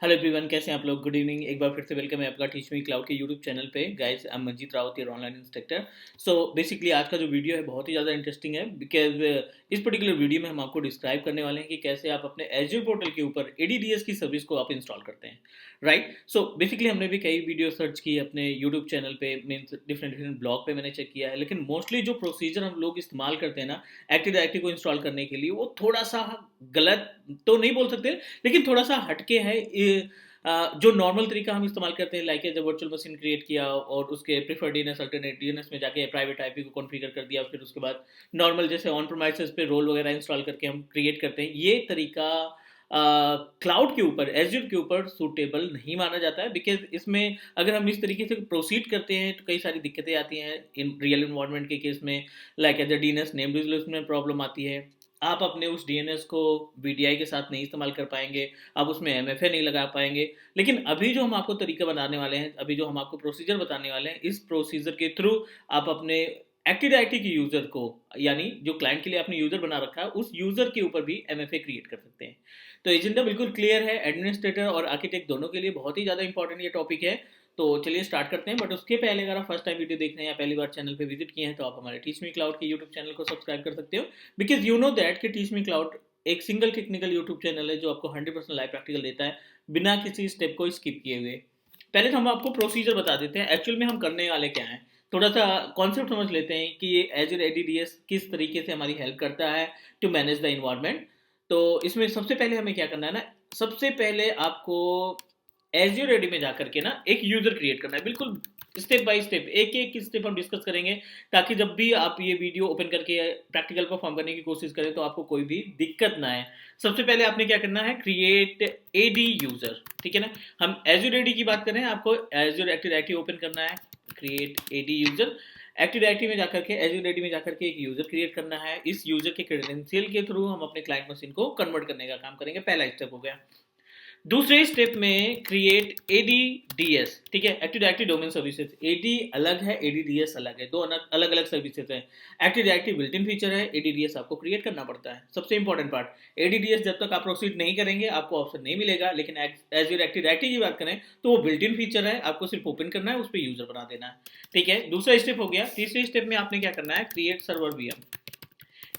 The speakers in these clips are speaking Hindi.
हेलो एवरीवन, कैसे हैं आप लोग। Good evening. एक बार फिर से वेलकम है आपका टीच मी क्लाउड के यूट्यूब चैनल पे। Guys, I am Manjeet Rawat, your online instructor. So basically आज का जो वीडियो है बहुत ही ज़्यादा इंटरेस्टिंग है, बिकॉज इस पर्टिकुलर वीडियो में हम आपको डिस्क्राइब करने वाले हैं कि कैसे आप अपने एज्योर पोर्टल के ऊपर एडीडीएस की सर्विस को आप इंस्टॉल करते हैं। राइट। सो बेसिकली हमने भी कई वीडियो सर्च की अपने यूट्यूब चैनल पे, मीन्स डिफरेंट डिफरेंट ब्लॉग पे मैंने चेक किया है, लेकिन मोस्टली जो प्रोसीजर हम लोग इस्तेमाल करते हैं ना एक्टिव डायरेक्टरी को इंस्टॉल करने के लिए, वो थोड़ा सा गलत तो नहीं बोल सकते, लेकिन थोड़ा सा हटके है। जो नॉर्मल तरीका हम इस्तेमाल करते हैं, लाइक जब वर्चुअल मशीन क्रिएट किया और उसके प्रीफर्ड डीएनएस अल्टरनेट डीएनएस में जाके प्राइवेट आईपी को कॉन्फ़िगर कर दिया, फिर उसके बाद नॉर्मल जैसे ऑन प्रोमाइसेस पे रोल वगैरह इंस्टॉल करके हम क्रिएट करते हैं, ये तरीका क्लाउड के ऊपर, एज्यूर के ऊपर सूटेबल नहीं माना जाता है। बिकॉज इसमें अगर हम इस तरीके से प्रोसीड करते हैं तो कई सारी दिक्कतें आती हैं इन रियल इन्वायरमेंट के केस में। Like as a DNS name resolution में प्रॉब्लम आती है। आप अपने उस डीएनएस को वीडीआई के साथ नहीं इस्तेमाल कर पाएंगे, आप उसमें एमएफए नहीं लगा पाएंगे। लेकिन अभी जो हम आपको तरीका बताने वाले हैं, अभी जो हम आपको प्रोसीजर बताने वाले हैं, इस प्रोसीजर के थ्रू आप अपने एक्टिव डायरेक्टरी के यूजर को, यानी जो क्लाइंट के लिए आपने यूजर बना रखा है, उस यूजर के ऊपर भी एमएफए क्रिएट कर सकते हैं। तो एजेंडा बिल्कुल क्लियर है। एडमिनिस्ट्रेटर और आर्किटेक्ट दोनों के लिए बहुत ही ज़्यादा इंपॉर्टेंट ये टॉपिक है। तो चलिए स्टार्ट करते हैं। बट उसके पहले अगर आप फर्स्ट टाइम वीडियो देख रहे हैं या पहली बार चैनल पे विजिट किए हैं, तो आप हमारे टीच मी क्लाउड के यूट्यूब चैनल को सब्सक्राइब कर सकते हो। बिकॉज यू नो दैट कि टीच मी क्लाउड एक सिंगल टेक्निकल यूट्यूब चैनल है जो आपको 100% लाइव प्रैक्टिकल देता है, बिना किसी स्टेप को स्किप किए हुए। पहले तो हम आपको प्रोसीजर बता देते हैं, एक्चुअल में हम करने वाले क्या हैं। थोड़ा सा कॉन्सेप्ट समझ लेते हैं कि ये एजर एडीडीएस किस तरीके से हमारी हेल्प करता है टू मैनेज द इन्वायरमेंट। तो इसमें सबसे पहले हमें क्या करना है ना, सबसे पहले आपको एज्योर रेडी में जाकर के ना एक यूजर क्रिएट करना है। बिल्कुल स्टेप बाय स्टेप, एक एक स्टेप हम डिस्कस करेंगे, ताकि जब भी आप ये वीडियो ओपन करके प्रैक्टिकल परफॉर्म करने की कोशिश करें तो आपको कोई भी दिक्कत ना आए। सबसे पहले आपने क्या करना है, क्रिएट एडी यूजर। ठीक है ना। हम एज्योर एडी की बात करें, आपको एज्योर एक्टिव डायरेक्टरी ओपन करना है, create AD user. Active directory में जाकर के, एज्योर एडी में जाकर के एक यूजर क्रिएट करना है। इस यूजर के क्रेडेंशियल के थ्रू हम अपने क्लाइंट मशीन को कन्वर्ट करने का काम करेंगे। पहला स्टेप हो गया। दूसरे स्टेप में क्रिएट एडीडीएस। ठीक है, active directory domain services. AD अलग है, एडीडीएस अलग है, दो अलग अलग सर्विसेज हैं। Active directory built in feature है, एडीडीएस आपको क्रिएट करना पड़ता है। सबसे इंपॉर्टेंट पार्ट, एडीडीएस जब तक आप प्रोसीड नहीं करेंगे आपको ऑप्शन नहीं मिलेगा, लेकिन एज्योर एक्टिव डायरेक्टरी की बात करें तो वो बिल्ट इन फीचर है, आपको सिर्फ ओपन करना है, उस पर यूजर बना देना है। ठीक है, दूसरा स्टेप हो गया। तीसरे स्टेप में आपने क्या करना है, क्रिएट सर्वर वीएम।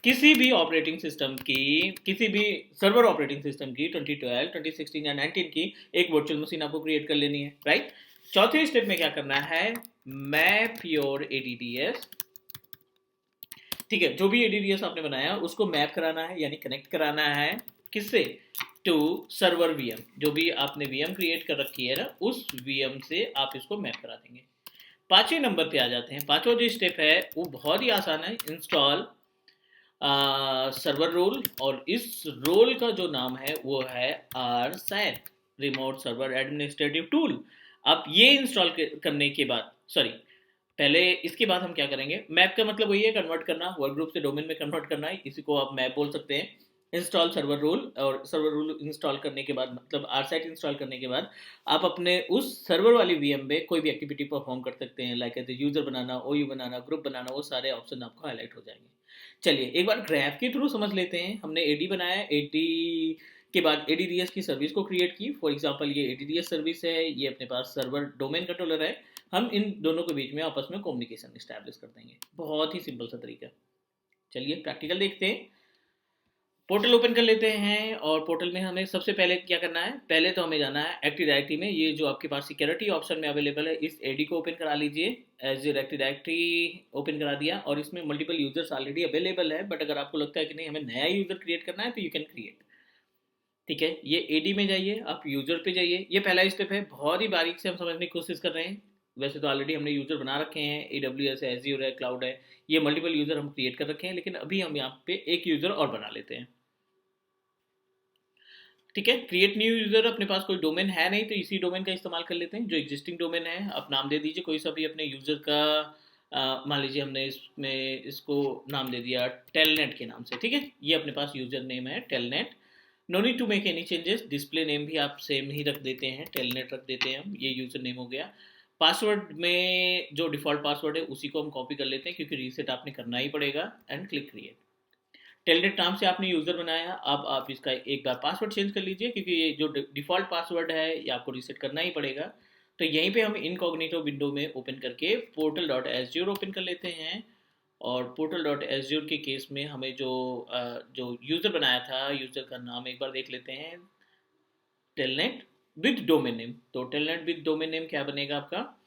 किसी भी ऑपरेटिंग सिस्टम की, किसी भी सर्वर ऑपरेटिंग सिस्टम की 2012, 2016 या 19 की एक वर्चुअल मशीन आपको क्रिएट कर लेनी है। राइट। चौथे स्टेप में क्या करना है, मैप योर एडीडीएस। ठीक है, जो भी एडीडीएस आपने बनाया उसको मैप कराना है, यानी कनेक्ट कराना है। किससे, टू सर्वर वीएम। जो भी आपने वीएम क्रिएट कर रखी है ना, उस वीएम से आप इसको मैप करा देंगे। पांचवें नंबर पे आ जाते हैं। पांचवा जो स्टेप है वो बहुत ही आसान है, इंस्टॉल सर्वर रोल। और इस रोल का जो नाम है वो है R SAT, remote server administrative tool. अब ये इंस्टॉल करने के बाद, सॉरी, पहले इसके बाद हम क्या करेंगे, मैप का मतलब वही है, कन्वर्ट करना, वर्क ग्रुप से डोमेन में कन्वर्ट करना है, इसी को आप मैप बोल सकते हैं। इंस्टॉल सर्वर रूल, और सर्वर रूल इंस्टॉल करने के बाद, मतलब आर साइट इंस्टॉल करने के बाद, आप अपने उस सर्वर वाली वीएम में कोई भी एक्टिविटी परफॉर्म कर सकते हैं, लाइक एज यूजर बनाना, ओयू बनाना, ग्रुप बनाना, वो सारे ऑप्शन आपको हाईलाइट हो जाएंगे। चलिए एक बार ग्राफ के थ्रू समझ लेते हैं। हमने एडी बनाया, एडी के बाद एडीडीएस की सर्विस को क्रिएट की। फॉर एग्जांपल ये एडीडीएस सर्विस है, ये अपने पास सर्वर डोमेन कंट्रोलर है। हम इन दोनों के बीच में आपस में कम्युनिकेशन इस्टेब्लिश कर देंगे। बहुत ही सिंपल सा तरीका। चलिए प्रैक्टिकल देखते हैं। पोर्टल ओपन कर लेते हैं, और पोर्टल में हमें सबसे पहले क्या करना है, पहले तो हमें जाना है एक्टिव डायरेक्टरी में। ये जो आपके पास सिक्योरिटी ऑप्शन में अवेलेबल है, इस एडी को ओपन करा लीजिए। एज्योर एक्टिव डायरेक्टरी ओपन करा दिया, और इसमें मल्टीपल यूजर्स ऑलरेडी अवेलेबल है, बट अगर आपको लगता है कि नहीं हमें नया यूजर क्रिएट करना है तो यू कैन क्रिएट। ठीक है, ये एडी में जाइए, आप यूजर पे जाइए। ये पहला स्टेप है, बहुत ही बारीक से हम समझने की कोशिश कर रहे हैं। वैसे तो ऑलरेडी हमने यूजर बना रखे हैं, AWS है, एज्योर है, क्लाउड है, ये मल्टीपल यूजर हम क्रिएट कर रखे हैं, लेकिन अभी हम यहाँ पे एक यूजर और बना लेते हैं। ठीक है, क्रिएट न्यू यूजर। अपने पास कोई डोमेन है नहीं तो इसी डोमेन का इस्तेमाल कर लेते हैं, जो एग्जिस्टिंग डोमेन है। आप नाम दे दीजिए कोई सा भी अपने यूजर का। मान लीजिए हमने इसमें इसको नाम दे दिया टेलनेट के नाम से। ठीक है, ये अपने पास यूजर नेम है telnet. No need to make any changes. Display name भी आप सेम ही रख देते हैं, टेलनेट रख देते हैं हम, ये यूजर नेम हो गया। पासवर्ड में जो डिफॉल्ट पासवर्ड है उसी को हम कॉपी कर लेते हैं, क्योंकि रीसेट आपने करना ही पड़ेगा, एंड क्लिक क्रिएट। टेलनेट नाम से आपने यूज़र बनाया, अब आप इसका एक बार पासवर्ड चेंज कर लीजिए, क्योंकि ये जो डिफ़ॉल्ट पासवर्ड है ये आपको रीसेट करना ही पड़ेगा। तो यहीं पे हम इनकॉग्निटो विंडो में ओपन करके पोर्टल डॉट एज्योर ओपन कर लेते हैं। और पोर्टल डॉट एज्योर के केस में हमें जो यूज़र बनाया था, यूज़र का नाम एक बार देख लेते हैं, टेलनेट विद डोमेन नेम। तो टेलनेट विद डोमेन नेम क्या बनेगा आपका,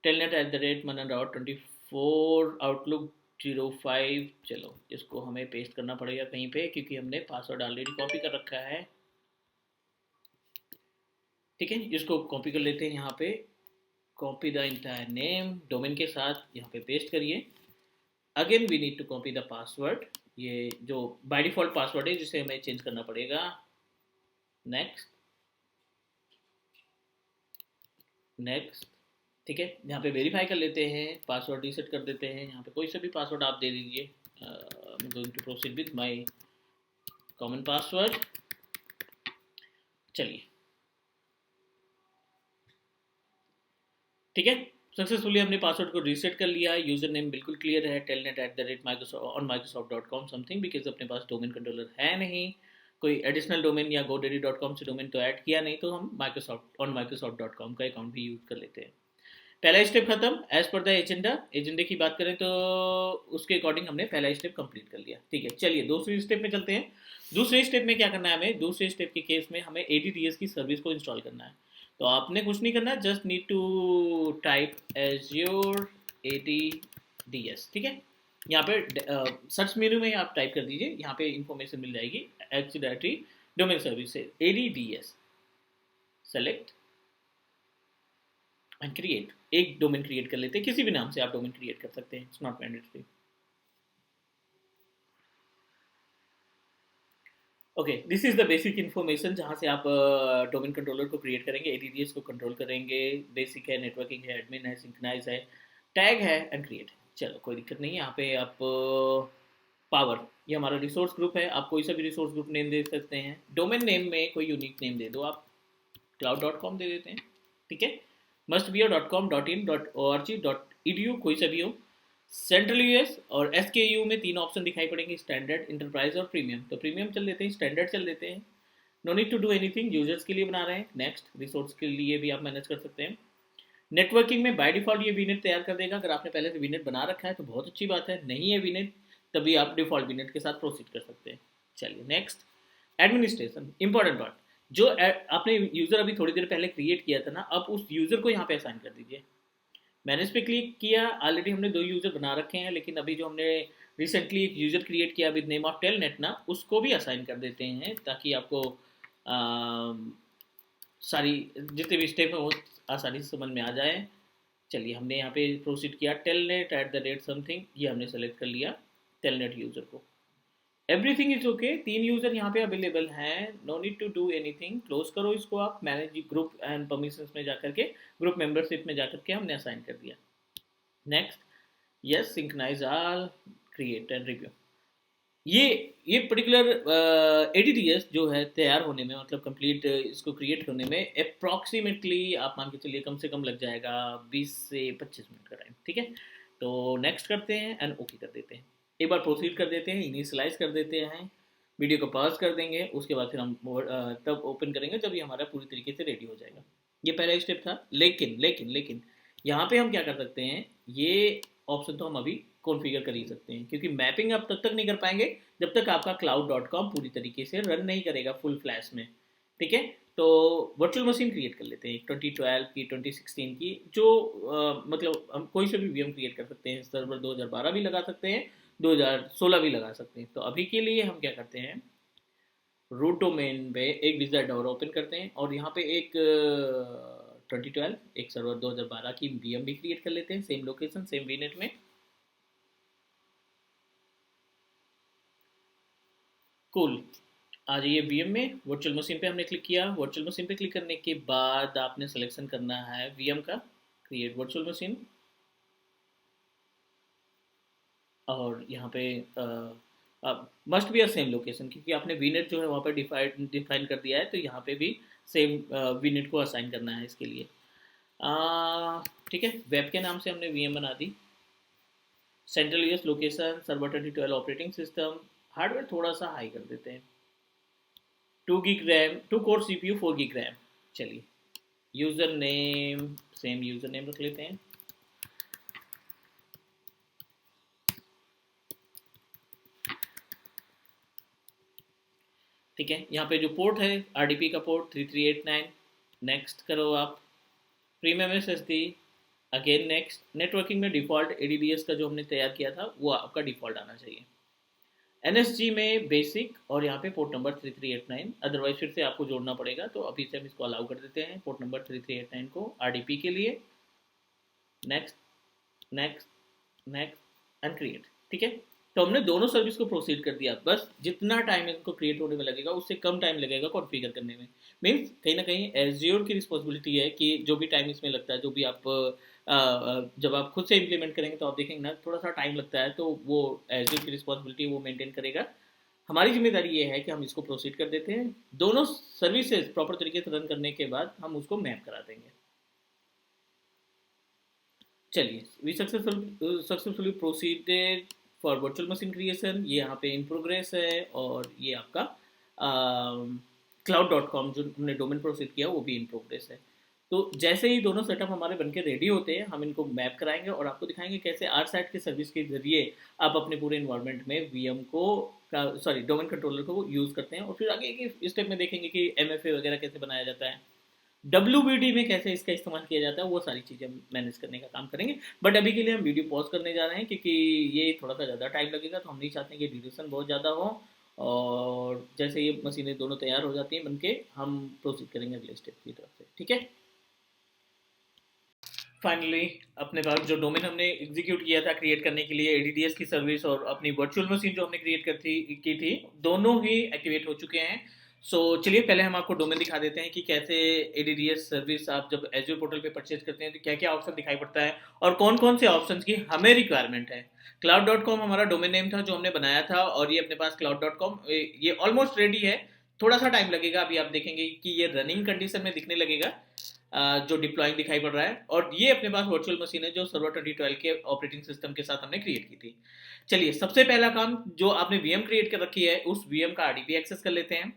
telnet@manan.24 आउटलुक 05। चलो इसको हमें पेस्ट करना पड़ेगा कहीं पे, क्योंकि हमने पासवर्ड ऑलरेडी कॉपी कर रखा है। ठीक है, इसको कॉपी कर लेते हैं यहाँ पे, copy the entire name domain के साथ यहाँ पे पेस्ट करिए। Again we need to copy the password, ये जो बाय डिफॉल्ट पासवर्ड है जिसे हमें चेंज करना पड़ेगा। Next next. ठीक है, यहाँ पे वेरीफाई कर लेते हैं, पासवर्ड रीसेट कर देते हैं, यहाँ पे कोई सा भी पासवर्ड आप दे दीजिए। I am going to proceed with my common password. चलिए ठीक है, सक्सेसफुली हमने पासवर्ड को रीसेट कर लिया है। यूजर नेम बिल्कुल क्लियर है, telnet@microsoft समथिंग, बिकॉज अपने पास डोमेन कंट्रोलर है नहीं, कोई एडिशनल डोमेन या godaddy.com से डोमेन तो ऐड किया नहीं, तो हम microsoft का अकाउंट भी यूज कर लेते हैं। पहला स्टेप खत्म। एज पर द एजेंडे की बात करें तो उसके अकॉर्डिंग हमने पहला स्टेप कंप्लीट कर लिया। ठीक है, चलिए दूसरे स्टेप में चलते हैं। दूसरे स्टेप में क्या करना है हमें, दूसरे स्टेप के केस में हमें ADDS की सर्विस को इंस्टॉल करना है। तो आपने कुछ नहीं करना, just need to type Azure ADDS। ठीक है, यहाँ पे सर्च मेनू में आप टाइप कर दीजिए, यहाँ पे इंफॉर्मेशन मिल जाएगी एक्टिव डायरेक्टरी डोमेन सर्विस से ADDS। सेलेक्ट एंड क्रिएट, एक डोमेन क्रिएट कर लेते हैं, किसी भी नाम से आप डोमेन क्रिएट कर सकते हैं, it's not mandatory. Okay, this is the basic information जहाँ से आप डोमेन कंट्रोलर को क्रिएट करेंगे, ADDS को कंट्रोल करेंगे। बेसिक है, नेटवर्किंग है, एडमिन है, सिंक्रोनाइज है, टैग है एंड क्रिएट है। चलो कोई दिक्कत नहीं है। यहाँ पे आप पावर, ये हमारा रिसोर्स ग्रुप है, आप कोई सा भी रिसोर्स ग्रुप नेम दे सकते हैं। डोमेन नेम में कोई यूनिक नेम दे दो, आप cloud.com दे देते हैं। ठीक है, must be .com .in .org .edu कोई सा भी हो। सेंट्रल यूएस और SKU में तीन ऑप्शन दिखाई पड़ेंगे, स्टैंडर्ड, इंटरप्राइज और प्रीमियम। तो प्रीमियम चल देते हैं, स्टैंडर्ड चल देते हैं। No need to do anything, users के लिए बना रहे हैं। नेक्स्ट, रिसोर्स के लिए भी आप मैनेज कर सकते हैं। नेटवर्किंग में बाय डिफॉल्ट ये वीनेट तैयार कर देगा, अगर आपने पहले से वीनेट बना रखा है तो बहुत अच्छी बात है, नहीं है वीनेट तभी आप डिफॉल्ट वीनेट के साथ प्रोसीड कर सकते हैं। चलिए नेक्स्ट, एडमिनिस्ट्रेशन, इंपॉर्टेंट पार्ट। जो आपने यूज़र अभी थोड़ी देर पहले क्रिएट किया था ना, अब उस यूज़र को यहाँ पे असाइन कर दीजिए। मैंने इस पर क्लिक किया, ऑलरेडी हमने दो यूज़र बना रखे हैं, लेकिन अभी जो हमने रिसेंटली एक यूज़र क्रिएट किया विद नेम ऑफ टेलनेट ना, उसको भी असाइन कर देते हैं, ताकि आपको सारी जितने भी स्टेप हैं वो आसानी से समझ में आ जाए। चलिए हमने यहाँ पे प्रोसीड किया, telnet @समथिंग, ये हमने सेलेक्ट कर लिया टेलनेट यूज़र को। एवरीथिंग इज ओके, तीन यूज़र यहाँ पे अवेलेबल हैं, no need to do anything. Close करो इसको आप, मैनेज ग्रुप एंड परमिशंस में जाकर के, ग्रुप मेंबरशिप में जाकर के हमने असाइन कर दिया। Next, yes, synchronise all, create and review. ये ये पर्टिकुलर ADDS जो है तैयार होने में, मतलब कंप्लीट इसको क्रिएट होने में अप्रॉक्सीमेटली आप मान के चलिए कम से कम लग जाएगा 20 से 25 मिनट का टाइम। ठीक है, तो नेक्स्ट करते हैं एंड ओके कर देते हैं। एक बार प्रोसीड कर देते हैं, इनिशियलाइज कर देते हैं, वीडियो को पॉज कर देंगे, उसके बाद फिर हम तब ओपन करेंगे जब ये हमारा पूरी तरीके से रेडी हो जाएगा। ये पहला स्टेप था, लेकिन लेकिन लेकिन यहाँ पे हम क्या कर सकते हैं, ये ऑप्शन तो हम अभी कॉन्फ़िगर कर ही सकते हैं, क्योंकि मैपिंग आप तब तक नहीं कर पाएंगे जब तक आपका cloud.com पूरी तरीके से रन नहीं करेगा फुल फ्लैश में। ठीक है, तो वर्चुअल मशीन क्रिएट कर लेते हैं 2012 की, 2016 की, जो मतलब हम कोई से भी VM क्रिएट कर सकते हैं, सर्वर 2012 भी लगा सकते हैं, 2016 भी लगा सकते हैं। तो अभी के लिए हम क्या करते हैं, रूट डोमेन पे एक विजिट डोर ओपन करते हैं, और यहाँ पे एक 2012 एक सर्वर 2012 की VM भी क्रिएट कर लेते हैं, सेम लोकेशन सेम वीनेट में। कूल, आ जाइए VM में, वर्चुअल मशीन पे हमने क्लिक किया। वर्चुअल मशीन पे क्लिक करने के बाद आपने सिलेक्शन करना है VM का, क्रिएट वर्चुअल मशीन, और यहाँ पे must be a same location, क्योंकि आपने वीनेट जो है वहाँ पर डिफाइन कर दिया है, तो यहाँ पे भी सेम वीनेट को असाइन करना है इसके लिए। ठीक है, वेब के नाम से हमने VM बना दी। Central US location, server 2012 operating system, hardware थोड़ा सा हाई कर देते हैं, 2 GB RAM, 2 core CPU, 4 GB RAM. चलिए, user name same user name रख लेते हैं। ठीक है, यहाँ पे जो पोर्ट है RDP का पोर्ट 3389, नेक्स्ट करो आप। Premium SSD, again next. Networking में डिफ़ॉल्ट ADDS का जो हमने तैयार किया था वो आपका डिफ़ॉल्ट आना चाहिए। NSG में बेसिक, और यहाँ पे पोर्ट नंबर 3389, अदरवाइज फिर से आपको जोड़ना पड़ेगा, तो अभी से हम इसको अलाउ कर देते हैं पोर्ट नंबर 3389 को RDP के लिए। Next, next, next and create. ठीक है, तो हमने दोनों सर्विस को प्रोसीड कर दिया। बस जितना टाइम इनको क्रिएट होने में लगेगा उससे कम टाइम लगेगा कॉन्फ़िगर करने में। मीन्स कहीं ना कहीं एज्योर की रिस्पॉन्सिबिलिटी है कि जो भी टाइम इसमें लगता है, जो भी आप जब आप खुद से इम्प्लीमेंट करेंगे तो आप देखेंगे ना थोड़ा सा टाइम लगता है, तो वो एज्योर की रिस्पॉन्सिबिलिटी वो मेंटेन करेगा। हमारी जिम्मेदारी ये है कि हम इसको प्रोसीड कर देते हैं। दोनों सर्विसेज प्रॉपर तरीके से रन करने के बाद हम उसको मैप करा देंगे। चलिए, we successfully proceeded for virtual machine creation. ये यहाँ पे इन प्रोग्रेस है, और ये आपका cloud.com जो हमने डोमेन प्रोसीड किया वो भी इन प्रोग्रेस है। तो जैसे ही दोनों सेटअप हमारे बनके रेडी होते हैं, हम इनको मैप कराएंगे और आपको दिखाएंगे कैसे आरसैट के सर्विस के जरिए आप अपने पूरे इन्वायरमेंट में वीएम को सॉरी डोमेन कंट्रोलर को यूज़ करते हैं। और फिर आगे के स्टेप में देखेंगे कि MFA वगैरह कैसे बनाया जाता है, WBD में कैसे इसका इस्तेमाल किया जाता है, वो सारी चीज़ें हम मैनेज करने का काम करेंगे। बट अभी के लिए हम वीडियो पॉज करने जा रहे हैं क्योंकि ये थोड़ा सा ज़्यादा टाइम लगेगा, तो हम नहीं चाहते कि ड्यूरेशन बहुत ज़्यादा हो। और जैसे ये मशीनें दोनों तैयार हो जाती हैं बनके, हम प्रोसीड करेंगे अगले स्टेप की तरफ से। ठीक है, फाइनली अपने पास जो डोमेन हमने एग्जीक्यूट किया था क्रिएट करने के लिए ADDS की सर्विस, और अपनी वर्चुअल मशीन जो हमने क्रिएट की थी, दोनों ही एक्टिवेट हो चुके हैं। सो चलिए पहले हम आपको डोमेन दिखा देते हैं कि कैसे ADDS सर्विस आप जब एज्योर पोर्टल पे परचेज करते हैं तो क्या क्या ऑप्शन दिखाई पड़ता है और कौन कौन से ऑप्शन की हमें रिक्वायरमेंट है। cloud.com हमारा डोमेन नेम था जो हमने बनाया था, और ये अपने पास cloud.com ये ऑलमोस्ट रेडी है। थोड़ा सा टाइम लगेगा, अभी आप देखेंगे कि ये रनिंग कंडीशन में दिखने लगेगा, जो डिप्लॉइंग दिखाई पड़ रहा है। और ये अपने पास वर्चुअल मशीन है जो सर्वर 2012 के ऑपरेटिंग सिस्टम के साथ हमने क्रिएट की थी। चलिए, सबसे पहला काम, जो आपने वीएम क्रिएट कर रखी है उस वीएम का RDP एक्सेस कर लेते हैं।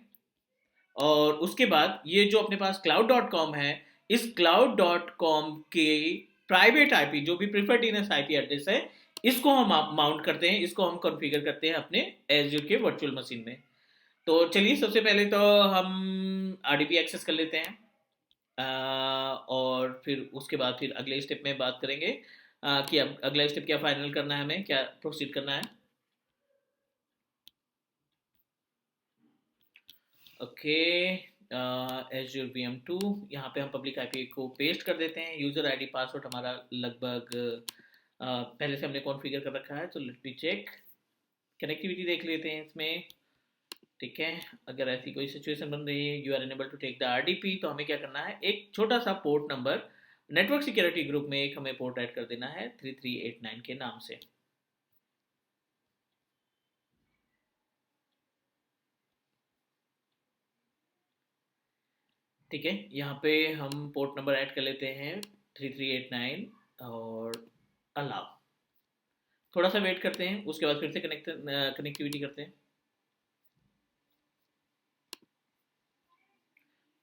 और उसके बाद ये जो अपने पास cloud.com है, इस cloud.com के प्राइवेट आईपी जो भी प्रीफर्ड डीएनएस आईपी एड्रेस है, इसको हम माउंट करते हैं, इसको हम कॉन्फ़िगर करते हैं अपने एज्योर के वर्चुअल मशीन में। तो चलिए, सबसे पहले तो हम RDP एक्सेस कर लेते हैं। और फिर उसके बाद फिर अगले स्टेप में बात करेंगे कि अब अगला स्टेप क्या फाइनल करना है, हमें क्या प्रोसीड करना है। ओके, एज्योर VM2, यहाँ पे हम पब्लिक आईपी को पेस्ट कर देते हैं। यूज़र आईडी पासवर्ड हमारा लगभग पहले से हमने कॉन्फ़िगर कर रखा है, तो लेट मी चेक। कनेक्टिविटी देख लेते हैं इसमें। ठीक है, अगर ऐसी कोई सिचुएशन बन रही है you are unable to take the RDP, तो हमें क्या करना है, एक छोटा सा port number network security group में एक हमें पोर्ट ऐड कर देना है 3389 के नाम से। ठीक है, यहाँ पे हम पोर्ट नंबर ऐड कर लेते हैं 3389 और अलाउ। थोड़ा सा वेट करते हैं, उसके बाद फिर से कनेक्टिविटी करते हैं।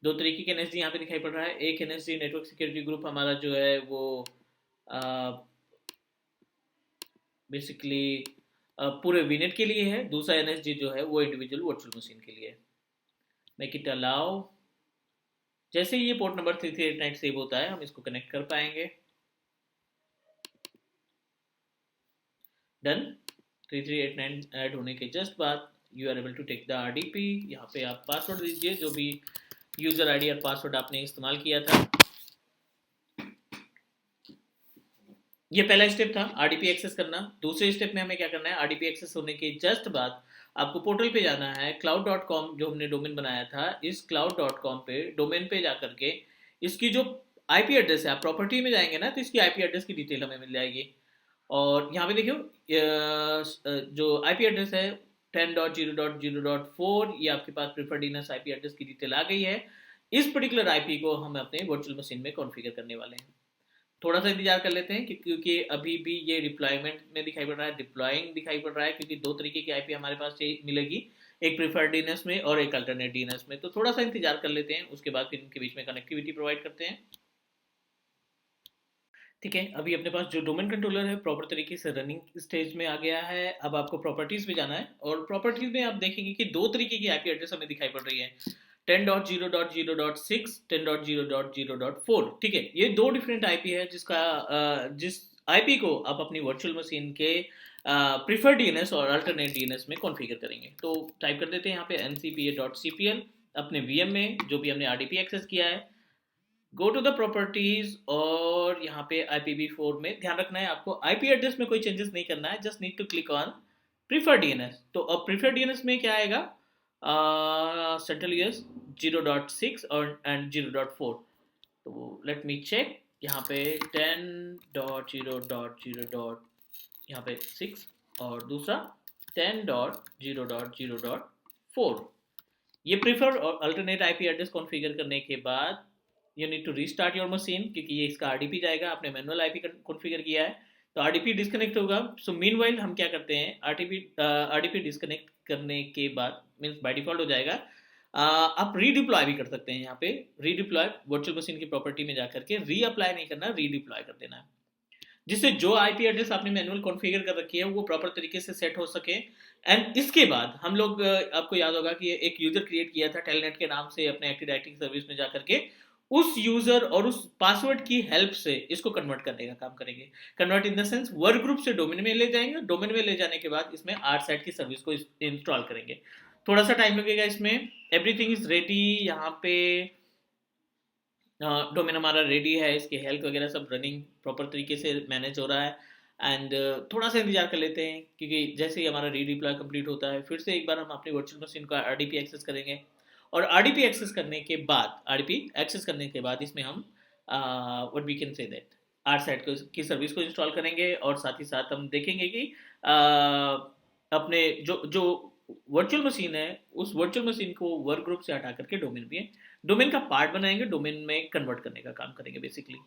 दो तरीके के NSG यहाँ पे दिखाई पड़ रहा है। एक NSG नेटवर्क सिक्योरिटी ग्रुप हमारा जो है वो बेसिकली पूरे VNet के लिए है, दूसरा NSG जो है वो इंडिविजुअल वर्चुअल मशीन के लिए है। Make it allow. जैसे ही ये पोर्ट नंबर 3389 सेव होता है हम इसको कनेक्ट कर पाएंगे। डन। 3389 ऐड होने के जस्ट बाद you are able to take the RDP। यहाँ पे आप पासवर्ड दीजिए, जो भी यूजर आईडी और पासवर्ड आपने इस्तेमाल किया था। ये पहला स्टेप था RDP एक्सेस करना। दूसरे स्टेप में हमें क्या करना है, RDP एक्सेस होने के जस्ट बाद आपको पोर्टल पे जाना है। cloud.com जो हमने डोमेन बनाया था, इस cloud.com पे डोमेन पे जाकर के इसकी जो IP एड्रेस है, आप प्रॉपर्टी में जाएंगे ना तो इसकी IP एड्रेस की डिटेल हमें मिल जाएगी। और यहाँ पे देखियो जो IP एड्रेस है 10.0.0.4, ये आपके पास प्रीफर्ड डीएनएस IP एड्रेस की डिटेल आ गई है। इस पर्टिकुलर IP को हम अपने वर्चुअल मशीन में कॉन्फ़िगर करने वाले हैं। थोड़ा सा इंतजार कर लेते हैं क्योंकि अभी भी ये डिप्लॉयमेंट में दिखाई पड़ रहा है, डिप्लॉइंग दिखाई पड़ रहा है, क्योंकि दो तरीके की आईपी हमारे पास मिलेगी, एक प्रीफर्ड डीएनएस में और एक अल्टरनेट डीएनएस में। तो थोड़ा सा इंतजार कर लेते हैं, उसके बाद फिर इनके बीच में कनेक्टिविटी प्रोवाइड करते हैं। ठीक है, अभी अपने पास जो डोमेन कंट्रोलर है प्रॉपर तरीके से रनिंग स्टेज में आ गया है। अब आपको प्रॉपर्टीज में जाना है, और प्रॉपर्टीज में आप देखेंगे कि दो तरीके की आईपी एड्रेस हमें दिखाई पड़ रही है, 10.0.0.6, 10.0.0.4। ठीक है, ये दो डिफरेंट आईपी है, जिस आईपी को आप अपनी वर्चुअल मशीन के प्रीफर्ड डीएनएस और अल्टरनेट डीएनएस में कॉन्फ़िगर करेंगे। तो टाइप कर देते हैं यहाँ पे ncpa.cpl अपने वीएम में जो भी हमने आरडीपी एक्सेस किया है, गो टू द प्रॉपर्टीज, और यहाँ पे IPv4 में ध्यान रखना है आपको, आईपी एड्रेस में कोई चेंजेस नहीं करना है, just need to click on prefer DNS. तो अब प्रीफर डीएनएस में क्या आएगा, सेंट्रल यूएस 0.6 और एंड 0.4। तो लेट मी चेक, यहाँ पे 10.0.0. यहाँ पे 6 और दूसरा 10.0.0.4। ये प्रीफर और अल्टरनेट आईपी एड्रेस कॉन्फ़िगर करने के बाद you need to restart your machine, क्योंकि ये इसका आरडीपी जाएगा, आपने मैनुअल आईपी कॉन्फ़िगर किया है तो आरडीपी डिस्कनेक्ट होगा। सो मीनवाइल हम क्या करते हैं, आरडीपी डिस्कनेक्ट करने के बाद मीन्स बाय डिफॉल्ट हो जाएगा। आप रीडिप्लॉय भी कर सकते हैं, यहाँ पे रीडिप्लॉय वर्चुअल मशीन की प्रॉपर्टी में जाकर के रीअप्लाई नहीं करना, रीडिप्लॉय कर देना है, जिससे जो आईपी एड्रेस आपने मैनुअल कॉन्फ़िगर कर रखी है वो प्रॉपर तरीके से सेट हो सके। एंड इसके बाद हम लोग, आपको याद होगा कि एक यूजर क्रिएट किया था टेलनेट के नाम से अपने एक्टिव डायरेक्टरी सर्विस में जाकर के, उस यूजर और उस पासवर्ड की हेल्प से इसको कन्वर्ट करने का काम करेंगे। Convert in the sense work group से डोमेन में ले जाएंगे, डोमेन में ले जाने के बाद इसमें आरसेट की सर्विस को इंस्टॉल करेंगे। थोड़ा सा टाइम लगेगा इसमें। एवरीथिंग इज रेडी, यहाँ पे डोमेन हमारा रेडी है, इसकी हेल्थ वगैरह सब रनिंग प्रॉपर तरीके से मैनेज हो रहा है। एंड थोड़ा सा इंतजार कर लेते हैं, क्योंकि जैसे ही हमारा रीडिप्लॉय कंप्लीट होता है फिर से एक बार हम अपनी वर्चुअल मशीन का आरडीपी एक्सेस करेंगे, और आरडीपी एक्सेस करने के बाद इसमें हम what we can say that RSAT की सर्विस को इंस्टॉल करेंगे, और साथ ही साथ हम देखेंगे कि अपने जो जो वर्चुअल मशीन है उस वर्चुअल मशीन को वर्क ग्रुप से हटा करके डोमेन में, डोमेन का पार्ट बनाएंगे, डोमेन में कन्वर्ट करने का काम करेंगे बेसिकली।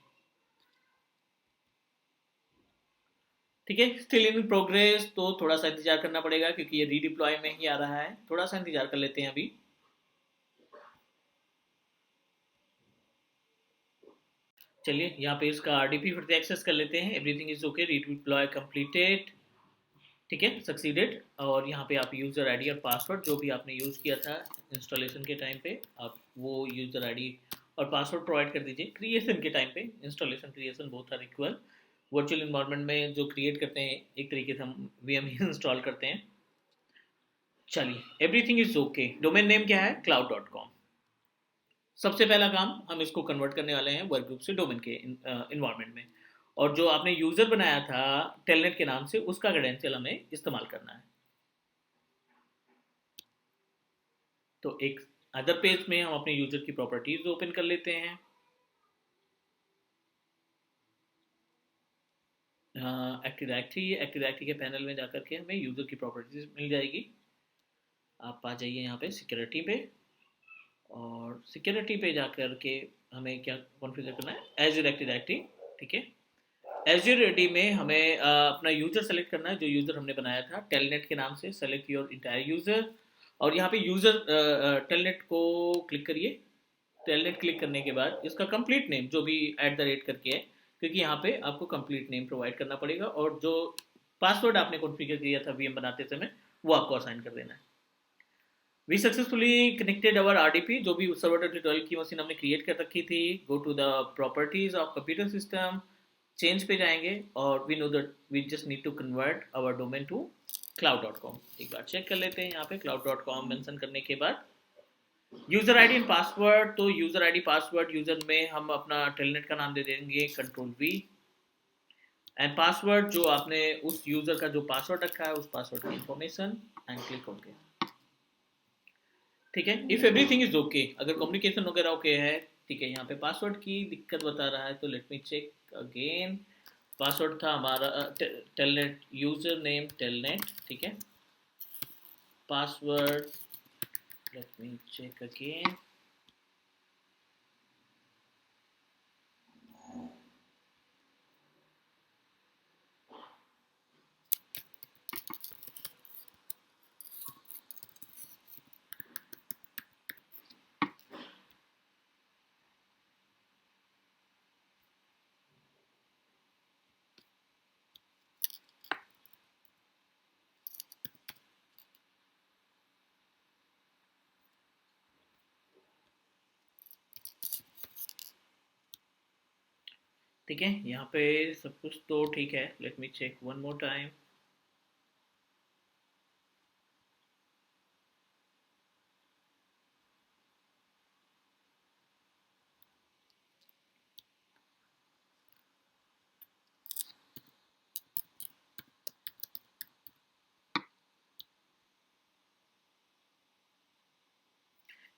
ठीक है, स्टिल इन प्रोग्रेस, तो थोड़ा सा इंतजार करना पड़ेगा क्योंकि ये रीडिप्लॉय में ही आ रहा है, थोड़ा सा इंतजार कर लेते हैं अभी। चलिए यहाँ पे इसका आरडीपी फिर से एक्सेस कर लेते हैं। Everything is okay, redeploy completed. ठीक है, सक्सीडेड। और यहाँ पे आप यूज़र आईडी और पासवर्ड जो भी आपने यूज़ किया था इंस्टॉलेशन के टाइम पे, आप वो यूज़र आईडी और पासवर्ड प्रोवाइड कर दीजिए। क्रिएशन के टाइम पे, installation creation both are equal. Virtual environment में जो क्रिएट करते हैं एक तरीके से हम वीएम ही इंस्टॉल करते हैं। चलिए, everything is okay. Domain name क्या है, cloud.com। सबसे पहला काम हम इसको कन्वर्ट करने वाले हैं वर्क ग्रुप से डोमेन के इन्वायरमेंट में, और जो आपने यूज़र बनाया था टेलनेट के नाम से उसका क्रेडेंशियल हमें इस्तेमाल करना है। तो एक अदर पेज में हम अपने यूजर की प्रॉपर्टीज ओपन कर लेते हैं। एक्टिव डायरेक्टरी के पैनल में जाकर के हमें यूजर की प्रॉपर्टीज मिल जाएगी। आप आ जाइए यहाँ पे सिक्योरिटी पे, और सिक्योरिटी पे जाकर के हमें क्या कॉन्फ़िगर करना है, एज्योर एक्टिव डायरेक्टरी। ठीक है, एज्योर आईडी में हमें अपना यूजर सेलेक्ट करना है, जो यूजर हमने बनाया था टेलनेट के नाम से। सेलेक्ट योर इंटायर यूजर, और यहाँ पे यूजर टेलनेट को क्लिक करिए। टेलनेट क्लिक करने के बाद इसका कंप्लीट नेम जो भी @ करके है, क्योंकि यहाँ पे आपको कंप्लीट नेम प्रोवाइड करना पड़ेगा, और जो पासवर्ड आपने कॉन्फ़िगर किया था वीएम बनाते समय वो आपको असाइन कर देना है। We successfully connected our RDP, जो भी सर्वर 12 की मशीन हमने क्रिएट कर रखी थी। Go to the properties of computer system, change पे जाएंगे, और we know that we just need to convert our domain to cloud.com। एक बार चेक कर लेते हैं, यहाँ पे cloud.com मेंशन करने के बाद यूजर आईडी एंड पासवर्ड। तो यूजर आईडी पासवर्ड, यूजर में हम अपना टेलनेट का नाम दे देंगे Ctrl+V, एंड पासवर्ड जो आपने उस यूजर का जो पासवर्ड रखा है उस पासवर्ड की इंफॉर्मेशन, एंड क्लिक ओके। ठीक है, इफ एवरीथिंग इज ओके, अगर कम्युनिकेशन वगैरह ओके है। ठीक है, यहाँ पे पासवर्ड की दिक्कत बता रहा है, तो let me check again. Password था हमारा टेलनेट, यूजर नेम टेलनेट। ठीक है, password let me check again. ठीक है, यहाँ पे सब कुछ तो ठीक है। Let me check one more time.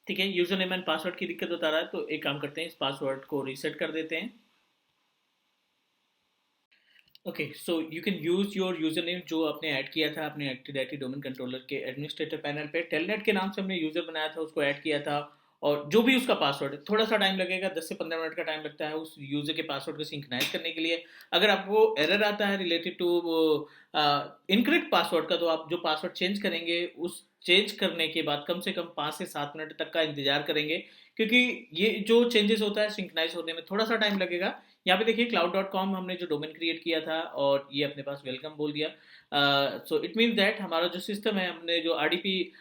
ठीक है, यूजर नेम एंड पासवर्ड की दिक्कत बता रहा है, तो एक काम करते हैं, इस पासवर्ड को रीसेट कर देते हैं। Okay, so you can use your user name जो आपने ऐड किया था अपने एक्टिव डायरेक्टरी डोमेन कंट्रोलर के एडमिनिस्ट्रेटर पैनल पे, टेलनेट के नाम से हमने यूजर बनाया था, उसको ऐड किया था। और जो भी उसका पासवर्ड है, थोड़ा सा टाइम लगेगा, 10 से 15 मिनट का टाइम लगता है उस यूजर के पासवर्ड को सिंक्रोनाइज करने के लिए। अगर आपको एरर आता है रिलेटेड टू इनकरेक्ट पासवर्ड का, तो आप जो पासवर्ड चेंज करेंगे उस चेंज करने के बाद कम से कम 5 से 7 मिनट तक का इंतजार करेंगे, क्योंकि ये जो चेंजेस होता है सिंक्रोनाइज होने में थोड़ा सा टाइम लगेगा। यहाँ पे देखिए cloud.com हमने जो डोमेन क्रिएट किया था और ये अपने पास वेलकम बोल दिया। सो इट मीन्स दैट हमारा जो सिस्टम है, हमने जो आरडीपी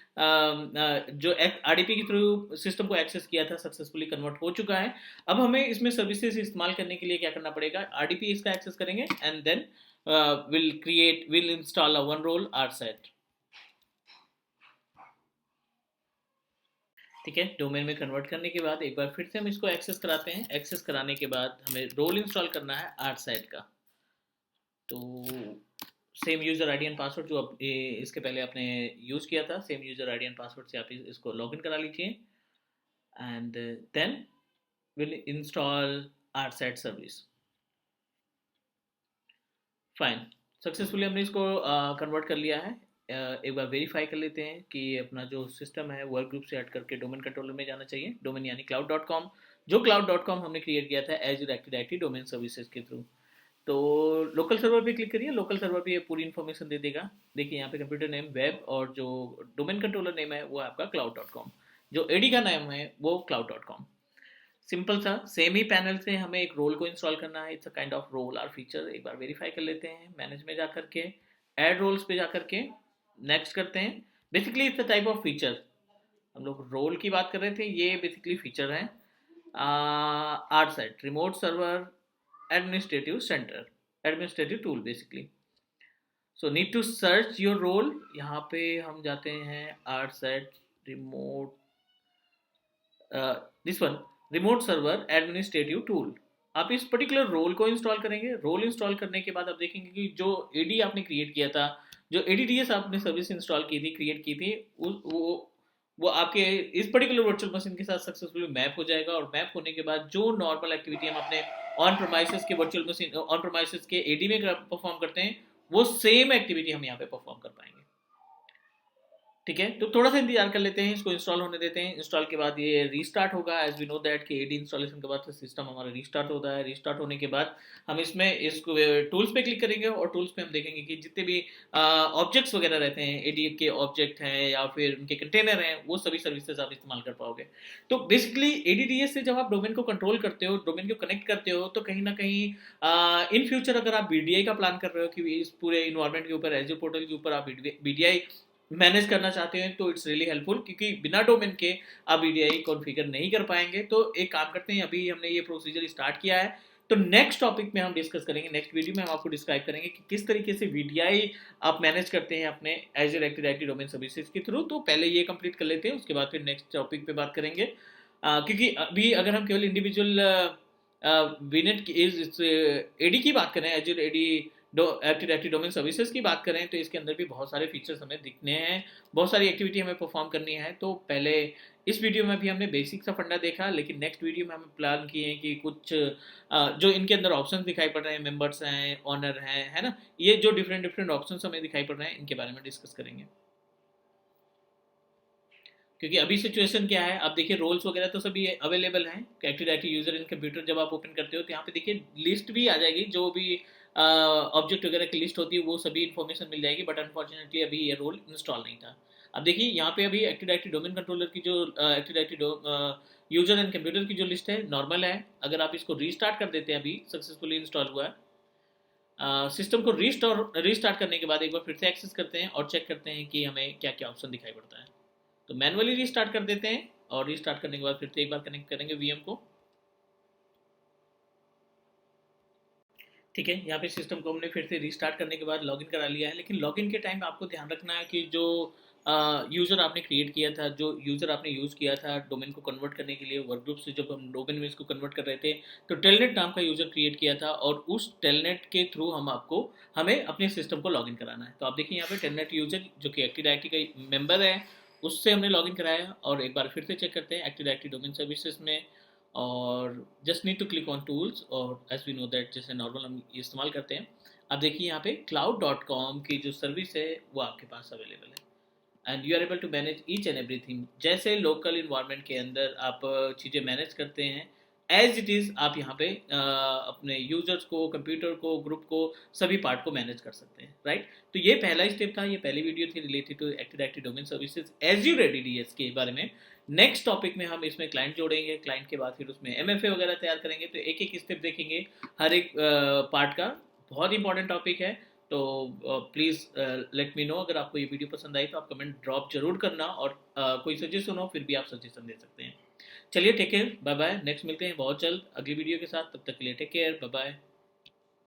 जो आरडीपी के थ्रू सिस्टम को एक्सेस किया था, सक्सेसफुली कन्वर्ट हो चुका है। अब हमें इसमें सर्विसेज इस्तेमाल करने के लिए क्या करना पड़ेगा, आरडीपी इसका एक्सेस करेंगे and then will install a one role R SAT. ठीक है, डोमेन में कन्वर्ट करने के बाद एक बार फिर से हम इसको एक्सेस कराते हैं। एक्सेस कराने के बाद हमें रोल इंस्टॉल करना है आर साइड का। तो same user ID and password जो इसके पहले आपने यूज़ किया था, same user ID and password से आप इसको लॉगिन करा लीजिए and then will install R SAT service. Fine, successfully हमने इसको कन्वर्ट कर लिया है। एक बार वेरीफाई कर लेते हैं कि अपना जो सिस्टम है वर्क ग्रुप से हट करके डोमेन कंट्रोलर में जाना चाहिए। डोमेन यानी cloud.com, जो cloud.com हमने क्रिएट किया था as active directory domain services के थ्रू। तो लोकल सर्वर पे क्लिक करिए, लोकल सर्वर पे ये पूरी इन्फॉर्मेशन दे देगा। देखिए यहाँ पे कंप्यूटर नेम वेब और जो डोमेन कंट्रोलर नेम है वो है आपका cloud.com, जो एडी का नाम है वो cloud.com। सिंपल सा सेम ही पैनल से हमें एक रोल को इंस्टॉल करना है। It's a kind of role or feature. एक बार वेरीफाई कर लेते हैं, मैनेज में जाकर के ऐड रोल्स पे जाकर के नेक्स्ट करते हैं। Basically it's a type of feature. हम लोग रोल की बात कर रहे थे, ये बेसिकली फीचर है। R SAT remote server administrative centre, administrative tool basically. So need to search your role, यहाँ पे हम जाते हैं R SAT remote, this one, remote server administrative tool. आप इस पर्टिकुलर रोल को इंस्टॉल करेंगे। रोल इंस्टॉल करने के बाद आप देखेंगे कि जो एडी आपने क्रिएट किया था, जो एडीडीएस आपने सर्विस इंस्टॉल की थी, क्रिएट की थी, वो आपके इस पर्टिकुलर वर्चुअल मशीन के साथ सक्सेसफुली मैप हो जाएगा। और मैप होने के बाद जो नॉर्मल एक्टिविटी हम अपने ऑन प्रोमाइसेस के वर्चुअल मशीन, ऑन प्रोमाइसेस के एडी में परफॉर्म करते हैं, वो सेम एक्टिविटी हम यहाँ पे परफॉर्म कर पाएंगे। ठीक है, तो थोड़ा सा इंतजार कर लेते हैं, इसको इंस्टॉल होने देते हैं। इंस्टॉल के बाद ये रीस्टार्ट होगा। एज वी नो दैट कि एडी इंस्टॉलेशन के बाद सिस्टम हमारा रीस्टार्ट होता है। रीस्टार्ट होने के बाद हम इसमें इसको टूल्स पे क्लिक करेंगे और टूल्स पे हम देखेंगे कि जितने भी ऑब्जेक्ट्स वगैरह रहते हैं, एडी के ऑब्जेक्ट हैं या फिर उनके कंटेनर हैं, वो सभी सर्विसेज आप इस्तेमाल कर पाओगे। तो बेसिकली एडीडीएस से जब आप डोमेन को कंट्रोल करते हो, डोमेन को कनेक्ट करते हो, तो कहीं ना कहीं इन फ्यूचर अगर आप बीडीआई का प्लान कर रहे हो कि इस पूरे इन्वायरमेंट के ऊपर, एजर पोर्टल के ऊपर आप बीडीआई मैनेज करना चाहते हैं, तो इट्स रियली हेल्पफुल, क्योंकि बिना डोमेन के आप वीडीआई कॉन्फ़िगर नहीं कर पाएंगे। तो एक काम करते हैं, अभी हमने ये प्रोसीजर स्टार्ट किया है, तो नेक्स्ट टॉपिक में हम डिस्कस करेंगे, नेक्स्ट वीडियो में हम आपको डिस्क्राइब करेंगे कि किस तरीके से वीडीआई आप मैनेज करते हैं अपने Azure active directory domain services के थ्रू। तो पहले ये कंप्लीट कर लेते हैं, उसके बाद फिर नेक्स्ट टॉपिक पे बात करेंगे। क्योंकि अभी अगर हम केवल इंडिविजुअल वीनेट इस एडी की बात करें, Azure AD active directory domain services की बात करें, तो इसके अंदर भी बहुत सारे फीचर्स हमें दिखने हैं, बहुत सारी एक्टिविटी हमें परफॉर्म करनी है। तो पहले इस वीडियो में भी हमने बेसिक सा फंडा देखा, लेकिन नेक्स्ट वीडियो में हमें प्लान किए हैं कि कुछ जो इनके अंदर ऑप्शंस दिखाई पड़ रहे हैं, मेंबर्स हैं, ऑनर हैं, है ना, ये जो डिफरेंट डिफरेंट ऑप्शंस हमें दिखाई पड़ रहे हैं, इनके बारे में डिस्कस करेंगे। क्योंकि अभी सिचुएशन क्या है, आप देखिए रोल्स वगैरह तो सभी अवेलेबल हैं। एक्टिव डायरेक्टरी यूजर इन कंप्यूटर जब आप ओपन करते हो, तो यहाँ पे देखिए लिस्ट भी आ जाएगी, जो भी ऑब्जेक्ट वगैरह की लिस्ट होती है वो सभी इन्फॉर्मेशन मिल जाएगी। बट अनफॉर्चुनेटली अभी ये रोल इंस्टॉल नहीं था। अब देखिए यहाँ पे अभी एक्टिव डायरेक्टरी डोमेन कंट्रोलर की जो active directory user and computer की जो लिस्ट है नॉर्मल है। अगर आप इसको रीस्टार्ट कर देते हैं, अभी सक्सेसफुली इंस्टॉल हुआ है, सिस्टम को रीस्टार्ट करने के बाद एक बार फिर से एक्सेस करते हैं और चेक करते हैं कि हमें क्या क्या ऑप्शन दिखाई पड़ता है। तो मैनुअली रीस्टार्ट कर देते हैं और रीस्टार्ट करने के बाद फिर से एक बार कनेक्ट करेंगे वीएम को। ठीक है, यहाँ पे सिस्टम को हमने फिर से रिस्टार्ट करने के बाद लॉगिन करा लिया है, लेकिन लॉगिन के टाइम आपको ध्यान रखना है कि जो यूज़र आपने क्रिएट किया था, जो यूज़र आपने यूज़ किया था डोमेन को कन्वर्ट करने के लिए, वर्क ग्रुप से जब हम डोमेन में इसको कन्वर्ट कर रहे थे, तो टेलनेट नाम का यूज़र क्रिएट किया था और उस टेलनेट के थ्रू हमें अपने सिस्टम को लॉगिन कराना है। तो आप देखिए यहाँ पे टेलनेट यूज़र जो कि एक्टिव डायरेक्टरी का मेंबर है, उससे हमने लॉगिन कराया और एक बार फिर से चेक करते हैं एक्टिव डायरेक्टरी डोमेन सर्विसेज में, और just need to click on tools, और एज वी नो दैट जैसे नॉर्मल हम इस्तेमाल करते हैं। अब देखिए यहाँ पे cloud.com की जो सर्विस है वो आपके पास अवेलेबल है, and you are able to manage each and everything. जैसे लोकल इन्वायरमेंट के अंदर आप चीज़ें मैनेज करते हैं, एज इट इज़ आप यहाँ पे अपने यूजर्स को, कंप्यूटर को, ग्रुप को, सभी पार्ट को मैनेज कर सकते हैं, राइट। तो ये पहला स्टेप था, ये पहली वीडियो थी related to active directory domain services Azure AD DS के बारे में। नेक्स्ट टॉपिक में हम इसमें क्लाइंट जोड़ेंगे, क्लाइंट के बाद फिर उसमें एमएफए वगैरह तैयार करेंगे, तो एक एक स्टेप देखेंगे हर एक पार्ट का। बहुत इंपॉर्टेंट टॉपिक है, तो प्लीज़ लेट मी नो। अगर आपको ये वीडियो पसंद आई तो आप कमेंट ड्रॉप जरूर करना, और कोई सजेशन हो फिर भी आप सजेशन दे सकते हैं। चलिए, take care, bye bye. Next मिलते हैं बहुत जल्द अगली वीडियो के साथ, तब तक के लिए टेक केयर, बाय बाय।